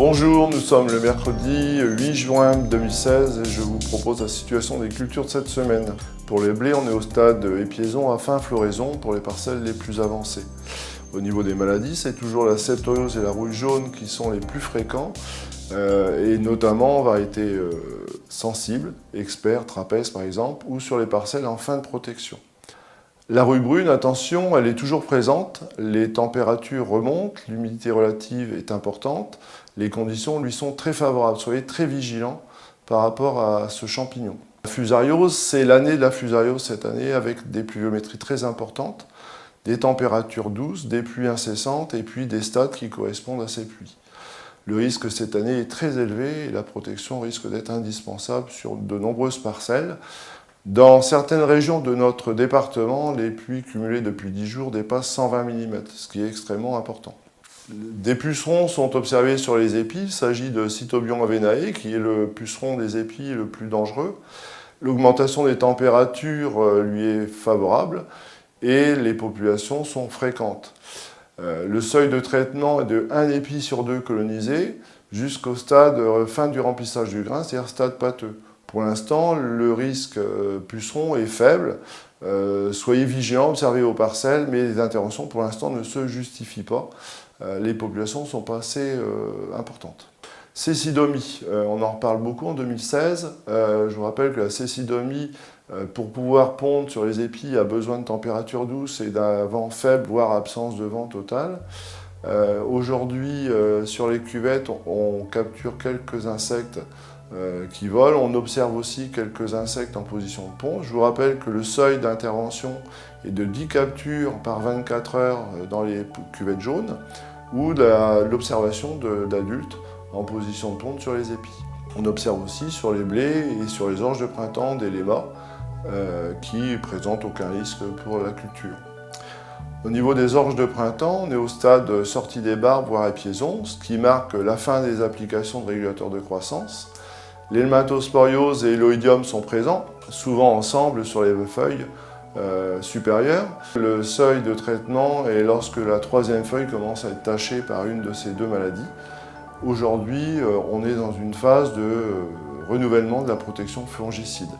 Bonjour, nous sommes le mercredi 8 juin 2016 et je vous propose la situation des cultures de cette semaine. Pour les blés, on est au stade épiaison à fin floraison pour les parcelles les plus avancées. Au niveau des maladies, c'est toujours la septoriose et la rouille jaune qui sont les plus fréquents, et notamment en variétés sensibles, experts, trapèze par exemple, ou sur les parcelles en fin de protection. La rouille brune, attention, elle est toujours présente, les températures remontent, l'humidité relative est importante, les conditions lui sont très favorables. Soyez très vigilants par rapport à ce champignon. La fusariose, c'est l'année de la fusariose cette année avec des pluviométries très importantes, des températures douces, des pluies incessantes et puis des stades qui correspondent à ces pluies. Le risque cette année est très élevé et la protection risque d'être indispensable sur de nombreuses parcelles. Dans certaines régions de notre département, les pluies cumulées depuis 10 jours dépassent 120 mm, ce qui est extrêmement important. Des pucerons sont observés sur les épis. Il s'agit de Cytobion avenae, qui est le puceron des épis le plus dangereux. L'augmentation des températures lui est favorable et les populations sont fréquentes. Le seuil de traitement est de 1 épi sur 2 colonisé jusqu'au stade fin du remplissage du grain, c'est-à-dire stade pâteux. Pour l'instant, le risque puceron est faible. Soyez vigilants, observez vos parcelles, mais les interventions pour l'instant ne se justifient pas. Les populations ne sont pas assez importantes. Cécidomie, on en reparle beaucoup en 2016. Je vous rappelle que la cécidomie, pour pouvoir pondre sur les épis, a besoin de température douce et d'un vent faible, voire absence de vent total. Aujourd'hui, sur les cuvettes, on capture quelques insectes qui volent. On observe aussi quelques insectes en position de pond. Je vous rappelle que le seuil d'intervention est de 10 captures par 24 heures dans les cuvettes jaunes ou l'observation d'adultes en position de ponte sur les épis. On observe aussi sur les blés et sur les orges de printemps des lémas qui ne présentent aucun risque pour la culture. Au niveau des orges de printemps, on est au stade sortie des barbes, voire épiaison, ce qui marque la fin des applications de régulateurs de croissance. L'helminthosporiose et l'oïdium sont présents, souvent ensemble sur les feuilles supérieures. Le seuil de traitement est lorsque la troisième feuille commence à être tachée par une de ces deux maladies. Aujourd'hui, on est dans une phase de renouvellement de la protection fongicide.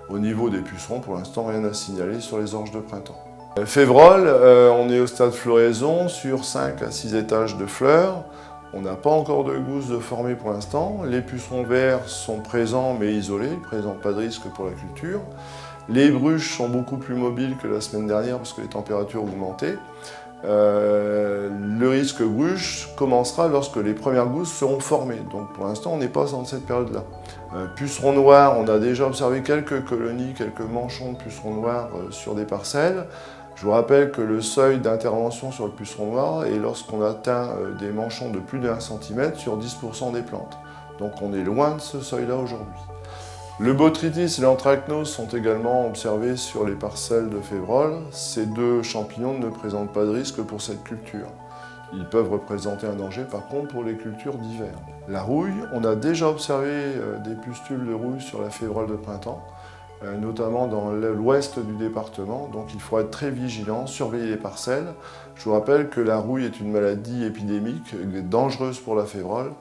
Au niveau des pucerons, pour l'instant, rien à signaler sur les orges de printemps. Févrole, on est au stade floraison sur 5 à 6 étages de fleurs. On n'a pas encore de gousses de formées pour l'instant. Les pucerons verts sont présents mais isolés, ils ne présentent pas de risque pour la culture. Les bruches sont beaucoup plus mobiles que la semaine dernière parce que les températures ont augmenté. Le risque bruche commencera lorsque les premières gousses seront formées. Donc pour l'instant, on n'est pas dans cette période-là. Pucerons noirs, on a déjà observé quelques colonies, quelques manchons de pucerons noirs sur des parcelles. Je vous rappelle que le seuil d'intervention sur le puceron noir est lorsqu'on atteint des manchons de plus de 1 cm sur 10% des plantes. Donc on est loin de ce seuil-là aujourd'hui. Le botrytis et l'anthracnose sont également observés sur les parcelles de févrole. Ces deux champignons ne présentent pas de risque pour cette culture. Ils peuvent représenter un danger par contre pour les cultures d'hiver. La rouille, on a déjà observé des pustules de rouille sur la févrole de printemps, notamment dans l'ouest du département, donc il faut être très vigilant, surveiller les parcelles. Je vous rappelle que la rouille est une maladie épidémique, dangereuse pour la févrole.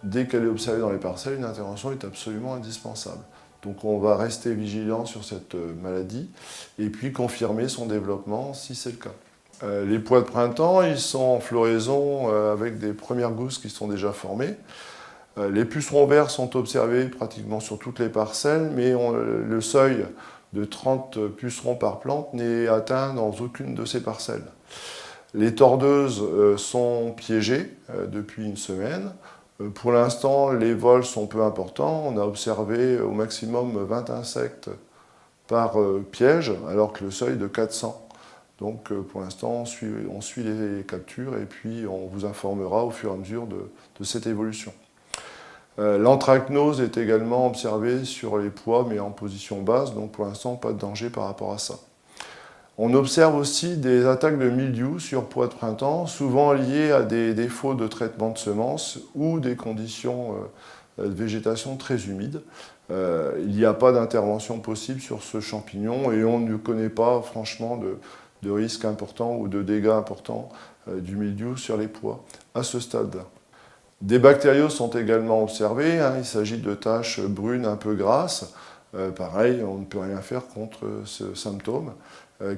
Dès qu'elle est observée dans les parcelles, une intervention est absolument indispensable. Donc on va rester vigilant sur cette maladie et puis confirmer son développement si c'est le cas. Les pois de printemps, ils sont en floraison avec des premières gousses qui sont déjà formées. Les pucerons verts sont observés pratiquement sur toutes les parcelles, mais le seuil de 30 pucerons par plante n'est atteint dans aucune de ces parcelles. Les tordeuses sont piégées depuis une semaine. Pour l'instant, les vols sont peu importants. On a observé au maximum 20 insectes par piège, alors que le seuil est de 400. Donc pour l'instant, on suit les captures et puis on vous informera au fur et à mesure de cette évolution. L'anthracnose est également observée sur les pois, mais en position basse, donc pour l'instant, pas de danger par rapport à ça. On observe aussi des attaques de mildiou sur pois de printemps, souvent liées à des défauts de traitement de semences ou des conditions de végétation très humides. Il n'y a pas d'intervention possible sur ce champignon et on ne connaît pas franchement de risque important ou de dégâts importants du mildiou sur les pois à ce stade-là. Des bactérioses sont également observées, hein. Il s'agit de taches brunes un peu grasses. Pareil, on ne peut rien faire contre ce symptôme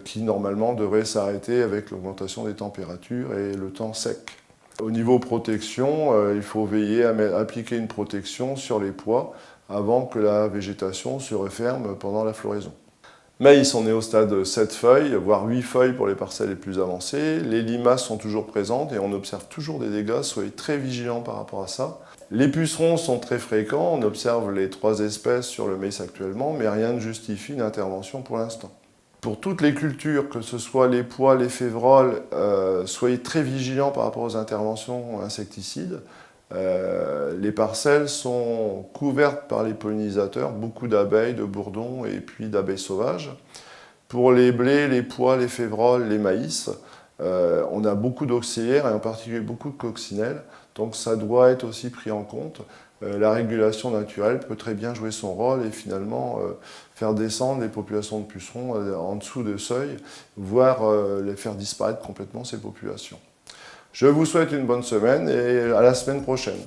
qui normalement devrait s'arrêter avec l'augmentation des températures et le temps sec. Au niveau protection, il faut veiller à appliquer une protection sur les pois avant que la végétation se referme pendant la floraison. Maïs, on est au stade 7 feuilles, voire 8 feuilles pour les parcelles les plus avancées. Les limaces sont toujours présentes et on observe toujours des dégâts, soyez très vigilants par rapport à ça. Les pucerons sont très fréquents, on observe les 3 espèces sur le maïs actuellement, mais rien ne justifie une intervention pour l'instant. Pour toutes les cultures, que ce soit les pois, les févroles, soyez très vigilants par rapport aux interventions insecticides. Les parcelles sont couvertes par les pollinisateurs, beaucoup d'abeilles, de bourdons et puis d'abeilles sauvages. Pour les blés, les pois, les févroles, les maïs, on a beaucoup d'auxiliaires et en particulier beaucoup de coccinelles, donc ça doit être aussi pris en compte. La régulation naturelle peut très bien jouer son rôle et finalement faire descendre les populations de pucerons en dessous de seuil, voire les faire disparaître complètement ces populations. Je vous souhaite une bonne semaine et à la semaine prochaine.